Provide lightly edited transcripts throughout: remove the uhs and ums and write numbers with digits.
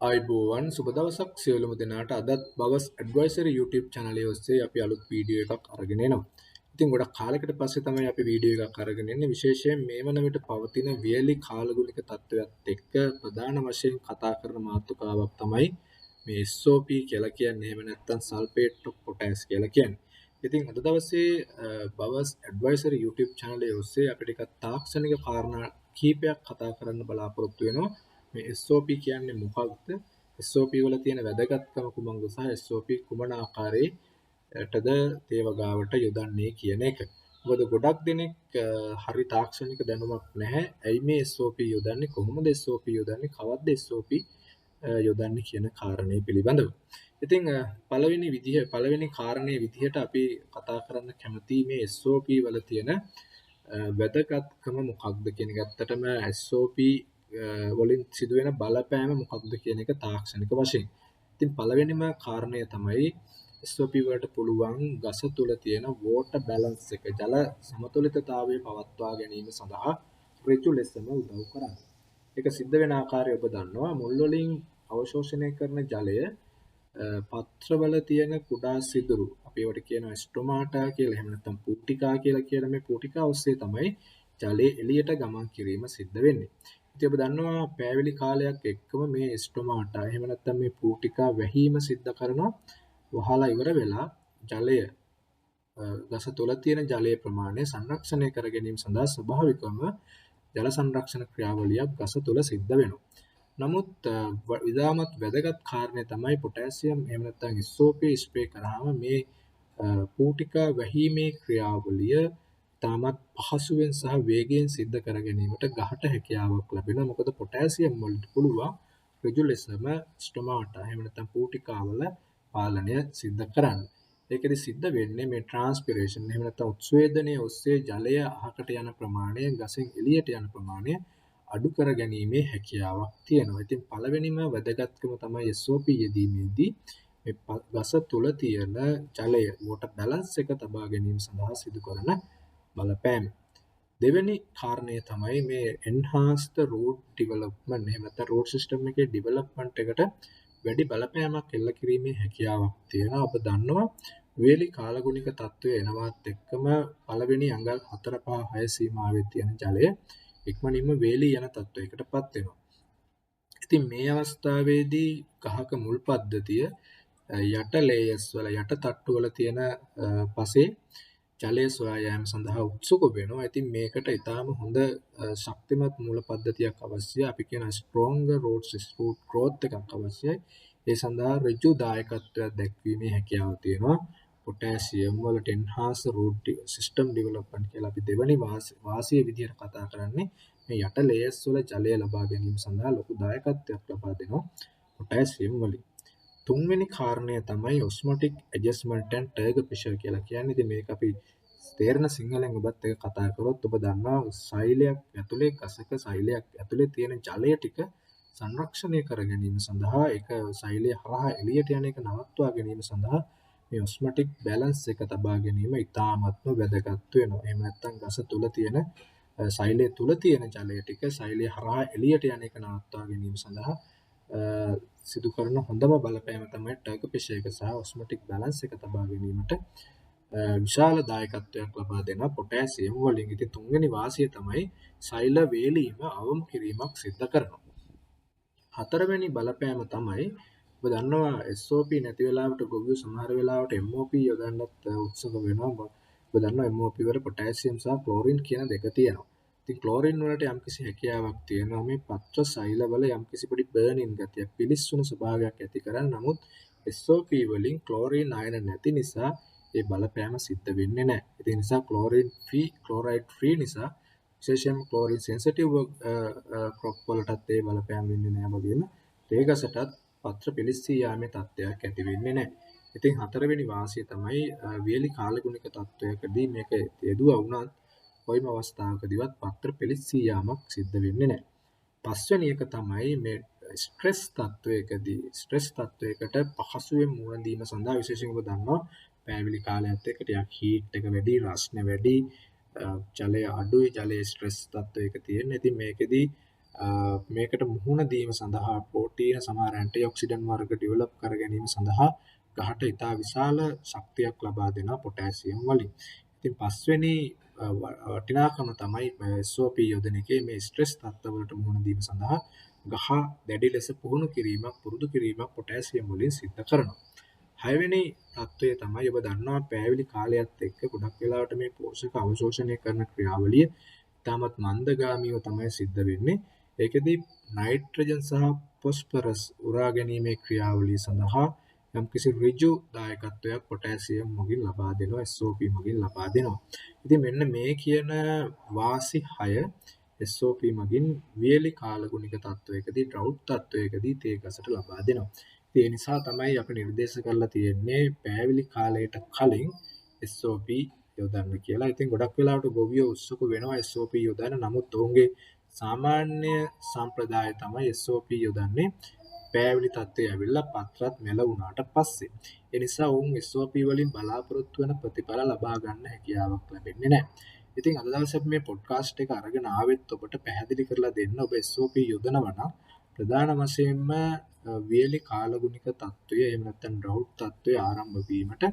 ආයිබෝවන් සුබ දවසක් සියලුම දෙනාට අදත් බවස් ඇඩ්වයිසරි YouTube channel එක ඔස්සේ අපි අලුත් වීඩියෝ එකක් අරගෙන එනවා. ඉතින් ගොඩක් කාලයකට පස්සේ තමයි අපි වීඩියෝ එකක් අරගෙන එන්නේ. විශේෂයෙන් මේ වන විට පවතින වියලි කාලගුණික තත්ත්වයක් එක්ක ප්‍රධාන වශයෙන් කතා කරන මාතෘකාවක් තමයි මේ SOP කියලා කියන්නේ. එහෙම නැත්නම් සල්ෆේට් ඔෆ් පොටෑස් කියලා කියන්නේ. ඉතින් අද දවසේ බවස් ඇඩ්වයිසරි YouTube channel එක ඔස්සේ අපිට ටිකක් තාක්ෂණික කාරණා කීපයක් කතා කරන්න බලාපොරොත්තු වෙනවා. මේ SOP කියන්නේ මොකක්ද? SOP වල තියෙන වැදගත්කම කුමක්ද සහ SOP කුමන ආකාරයටද තේවගාවට යොදන්නේ කියන එක. මොකද ගොඩක් දෙනෙක් හරි තාක්ෂණික දැනුමක් නැහැ. ඇයි මේ SOP යොදන්නේ? කොහොමද SOP යොදන්නේ? කවද්ද SOP යොදන්නේ කියන කාරණේ පිළිබඳව. ඉතින් පළවෙනි කාරණේ විදිහට අපි කතා කරන්න කැමති මේ SOP වල තියෙන වැදගත්කම මොකක්ද කියන එක. ඇත්තටම SOP වලින් සිදුවෙන බලපෑම මොකක්ද කියන එක තාක්ෂණික වශයෙන්. ඉතින් පළවෙනිම කාරණය තමයි SOP වලට පුළුවන් ගස තුල තියෙන water balance එක ජල සමතුලිතතාවය පවත්වා ගැනීම සඳහා ඍජු ලෙසම උදව් කරන්නේ. ඒක සිද්ධ වෙන ආකාරය ඔබ දන්නවා. මුල් වලින් අවශෝෂණය කරන ජලය පත්‍රවල තියෙන කුඩා සිදුරු අපි ඒවට කියනවා ස්ටොමාටා කියලා. එහෙම නැත්නම් පුටිකා කියලා කියන මේ පුටිකා ඔස්සේ තමයි ජලය එළියට ගමන් කිරීම සිද්ධ වෙන්නේ. ඉතින් ඔබ දන්නවා පෑවිලි කාලයක් එක්කම මේ ස්ටොමාටා එහෙම නැත්නම් මේ පුටිකා වැහිම සිද්ධ කරනවා. වහලා ඉවර වෙලා ජලය ගස තුළ තියෙන ජලයේ ප්‍රමාණය සංරක්ෂණය කර ගැනීම සඳහා ස්වභාවිකවම ජල සංරක්ෂණ ක්‍රියාවලියක් ගස තුළ සිද්ධ වෙනවා. නමුත් ඉතාමත් වැදගත් කාරණය තමයි පොටෑසියම් එහෙම නැත්නම් SOP ස්ප්‍රේ කරාම මේ පූටිකා වැහිමේ ක්‍රියාවලිය ඉතාමත් පහසුවෙන් සහ වේගයෙන් සිද්ධ කර ගැනීමට ගහට හැකියාවක් ලැබෙනවා. මොකද පොටෑසියම් වලට පුළුවන් ඍජු ලෙසම ස්ටොමාටා එහෙම නැත්නම් පූටිකාවල පාලනය සිද්ධ කරන්න. ඒකෙදි සිද්ධ වෙන්නේ මේ ට්‍රාන්ස්පිරේෂන් එහෙම නැත්නම් උත්සේදනයේ ඔස්සේ ජලය අහකට යන ප්‍රමාණය ගසෙන් එළියට යන ප්‍රමාණය අඩු කර ගැනීමේ හැකියාවක් තියෙනවා. ඉතින් පළවෙනිම වැදගත්කම තමයි SOP යෙදීමේදී මේ ගස තුල තියෙන ජලය water balance එක තබා ගැනීම සඳහා සිදු කරන බලපෑම. දෙවෙනි කාරණය තමයි මේ enhanced root development එහෙම නැත්නම් root system එකේ development එකට වැඩි බලපෑමක් එල්ල කිරීමේ හැකියාවක් තියෙනවා. ඔබ දන්නවා වේලි කාලගුණික තත්ත්වය එනවත් එක්කම පළවෙනි අඟල් 4 5 6 සීමාවේ තියෙන ජලය ඉක්මනින්ම වේලී යන තත්ත්වයකටපත් වෙනවා. ඉතින් මේ අවස්ථාවේදී ගහක මුල් පද්ධතිය යට ලේයර්ස් වල යට තට්ටු වල තියෙන පසේ ජලය සොයා යාම සඳහා උත්සුක වෙනවා. ඉතින් මේකට ඊටාම හොඳ ශක්තිමත් මූල පද්ධතියක් අවශ්‍යයි. අපි කියන stronger root growth එකක් අවශ්‍යයි. ඒ සඳහා ඍජු දායකත්වයක් දැක්වීමේ හැකියාව තියෙනවා. පොටෑසියම් වලට enhance root system development කියලා අපි දෙවනි වාසිය විදිහට කතා කරන්නේ මේ යට ලේයර්ස් වල ජලය ලබා ගැනීම සඳහා ලොකු දායකත්වයක් ලබා දෙනවා පොටෑසියම් වලින්. තුන්වෙනි කාරණය තමයි ඔස්මොටික් ඇඩ්ජස්ට්මන්ට් ඇන්ඩ් ටර්ගර් ප්‍රෙෂර් කියලා කියන්නේ. ඉතින් මේක අපි තේරෙන සිංහලෙන් ඔබත් එක කතා කරොත් ඔබ දන්නවා සෛලයක් ඇතුලේ ගසක සෛලයක් ඇතුලේ තියෙන ජලය ටික සංරක්ෂණය කර ගැනීම සඳහා ඒක සෛලය හරහා එළියට යන එක නවත්වා ගැනීම සඳහා මේ ඔස්මොටික් බැලන්ස් එක තබා ගැනීම ඉතාමත්ම වැදගත් වෙනවා. එහෙම නැත්නම් ගස තුල තියෙන සෛලය තුල තියෙන ජලය ටික සෛලය හරහා එළියට යන එක නවත්වා ගැනීම සඳහා සිදු කරන හොඳම බලපෑම තමයි ටර්ගර් ප්‍රෙෂර් එක සහ ඔස්මොටික් බැලන්ස් එක තබා ගැනීමට විශාල දායකත්වයක් ලබා දෙන පොටෑසියම් වලින්. ඉතින් තුන්වෙනි වාසිය තමයි සෛල වේලීම අවම කිරීමක් සිද්ධ කරනවා. හතරවෙනි බලපෑම තමයි ඔබ දන්නවා SOP නැති වෙලාවට ගොවියෝ සමහර වෙලාවට MOP යොදන්නත් උත්සුක වෙනවා. ඔබ දන්නවා MOP වල පොටෑසියම් සහ ක්ලෝරින් කියන දෙක තියෙනවා. ඉතින් ක්ලෝරින් වලට යම්කිසි හැකියාවක් තියෙනවා මේ පත්‍ර සෛලවල යම්කිසි පොඩි බර්නින් ගතියක් පිලිස්සුණු ස්වභාවයක් ඇති කරන්. නමුත් SOP වලින් ක්ලෝරින් අයන නැති නිසා ඒ බලපෑම සිද්ධ වෙන්නේ නැහැ. ඒ නිසා ක්ලෝරයිඩ් ෆ්‍රී නිසා විශේෂයෙන්ම ක්ලෝරින් සෙන්සිටිව් ක්‍රොප් වලටත් ඒ බලපෑම් වෙන්නේ නැහැ වගේම තේගසටත් පත්‍ර පිලිස්සී යාමේ තත්ත්වයක් ඇති වෙන්නේ නැහැ. ඉතින් හතරවෙනි වාසිය තමයි වියලි කාලගුණික තත්ත්වයකදී මේක යෙදුවා වුණත් කොයිම අවස්ථාවකදීවත් පත්‍ර පිලිස්සී යාමක් සිද්ධ වෙන්නේ නැහැ. පස්වෙනි එක තමයි මේ ස්ට්‍රෙස් තත්ත්වයකට පහසුවෙන් මුහුණ දීම සඳහා විශේෂයෙන් ඔබ දන්නවා පෑවිලි කාලයත් එක්ක ටිකක් හීට් එක වැඩි, රස්නේ වැඩි, ජලය අඩුයි, ජලයේ ස්ට්‍රෙස් තත්ත්වයක තියෙන. ඉතින් මේකෙදි මේකට මුහුණ දීම සඳහා ප්‍රෝටීන සමහර ඇන්ටිඔක්සිඩන්ට් වර්ග ඩෙවලොප් කර ගැනීම සඳහා ගහට ඉතා විශාල ශක්තියක් ලබා දෙනවා පොටෑසියම් වලින්. ඉතින් පස්වෙනි වටිනාකම තමයි SOP යොදන එකේ මේ ස්ට්‍රෙස් තත්ත්වවලට මුහුණ දීම සඳහා ගහ දැඩි ලෙස පුරුදු කිරීමක් පොටෑසියම් වලින් සිද්ධ කරනවා. 6 වෙනි තත්ත්වය තමයි ඔබ දන්නවා පෑවිලි කාලයත් එක්ක ගොඩක් වෙලාවට මේ පෝෂක අවශෝෂණය කරන ක්‍රියාවලිය ඉතාමත් මන්දගාමීව තමයි සිද්ධ වෙන්නේ. ඒකෙදී නයිට්‍රජන් සහ ෆොස්ෆරස් උරා ගැනීමේ ක්‍රියාවලිය සඳහා යම්කිසි ඍජු දායකත්වයක් පොටෑසියම් මගින් ලබා දෙනවා SOP මගින් ලබා දෙනවා. ඉතින් මෙන්න මේ කියන වාසි 6 SOP මගින් වියලි කාලගුණික තත්වයකදී ඩ්‍රවුට් තත්වයකදී තේ ගසට ලබා දෙනවා. ඒ නිසා තමයි අපි නිර්දේශ කරලා තියෙන්නේ පෑවිලි කාලයට කලින් SOP යොදන්න කියලා. ඉතින් ගොඩක් වෙලාවට ගොවියෝ උත්සුක වෙනවා SOP යොදන්න. නමුත් ඔවුන්ගේ සාමාන්‍ය සම්ප්‍රදාය තමයි SOP යොදන්නේ පෑවිලි තත්ත්වය ඇවිල්ලා පත්‍රත් මෙල වුණාට පස්සේ. ඒ නිසා ඔවුන් SOP වලින් බලාපොරොත්තු වෙන ප්‍රතිඵල ලබා ගන්න හැකියාවක් ලැබෙන්නේ නැහැ. ඉතින් අද දවසේ මේ පොඩ්කාස්ට් එක අරගෙන ආවෙත් ඔබට පැහැදිලි කරලා දෙන්න ඔබ SOP යොදනවා නම් ප්‍රධාන වශයෙන්ම වියලි කාලගුණික තත්ත්වය එහෙම නැත්නම් ඩ්‍රවුට් තත්ත්වය ආරම්භ වීමට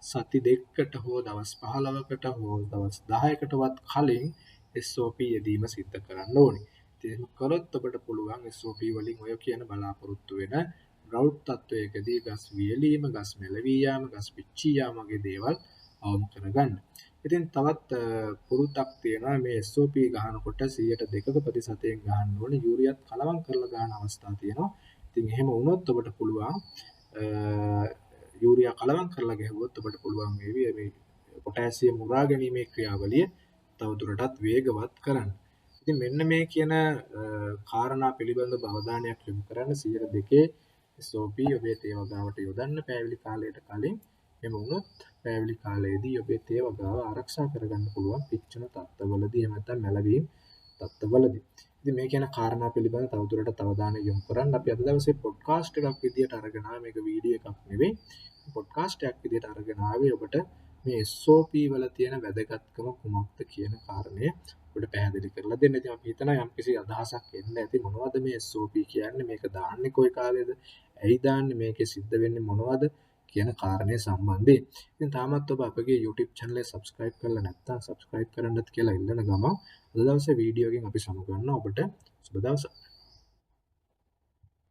සති 2කට හෝ දවස් 15කට හෝ දවස් 10කටවත් කලින් SOP යෙදීම සිද්ධ කරන්න ඕනේ. ඉතින් කරොත් ඔබට පුළුවන් SOP වලින් ඔය කියන බලාපොරොත්තු වෙන ඩ්‍රවුට් තත්ත්වයකදී ගස් වියලීම, ගස් මෙලවී යාම, ගස් පිච්චී යාම වගේ දේවල් අවම කරගන්න. ඉතින් තවත් පුරුද්දක් තියෙනවා මේ SOP ගහනකොට 102ක ප්‍රතිශතයෙන් ගහන්න ඕනේ. යූරියත් කලවම් කරලා ගන්න අවස්ථා තියෙනවා. ඉතින් එහෙම වුණොත් ඔබට පුළුවන් යූරියා කලවම් කරලා ගැහුවොත් ඔබට පුළුවන් වේවි මේ පොටෑසියම් උරා ගැනීමේ ක්‍රියාවලිය තවදුරටත් වේගවත් කරන්න. ඉතින් මෙන්න මේ කියන කාරණා පිළිබඳව අවධානයක් යොමු කරන්න 102 SOP ඔබේ තේ වගාවට යොදන්න පෑවිලි කාලයට කලින්. එහෙම වුණොත් පෑවිලි කාලයේදී ඔබේ තේ වගාව ආරක්ෂා කරගන්න පුළුවන් පිච්චෙන තත්ත්වවලදී එහෙම නැත්නම් මැලවීම් තත්ත්වවලදී. ඉතින් මේ කියන කාරණා පිළිබඳව තවදුරටත් අවධානය යොමු කරන්න. අපි අද දවසේ පොඩ්කාස්ට් එකක් විදියට අරගෙන ආවේ මේක වීඩියෝ එකක් නෙවෙයි. පොඩ්කාස්ට් එකක් විදියට අරගෙන ආවේ ඔබට මේ SOP වල තියෙන වැදගත්කම කුමක්ද කියන කාරණය ඔබට පැහැදිලි කරලා දෙන්න. ඉතින් අපි හිතනවා යම්කිසි අදහසක් එන්න ඇති මොනවද මේ SOP කියන්නේ? මේක දාන්නේ කොයි කාලෙද? ඇයි දාන්නේ? මේකේ සිද්ධ වෙන්නේ මොනවද? කියන කාරණේ සම්බන්ධයෙන්. ඉතින් තාමත් ඔබ අපගේ YouTube channel එක subscribe කරලා නැත්නම් subscribe කරන්නත් කියලා ඉල්ලන ගමන් අද දවසේ වීඩියෝ එකෙන් අපි සමු ගන්නවා. ඔබට සුබ දවසක්.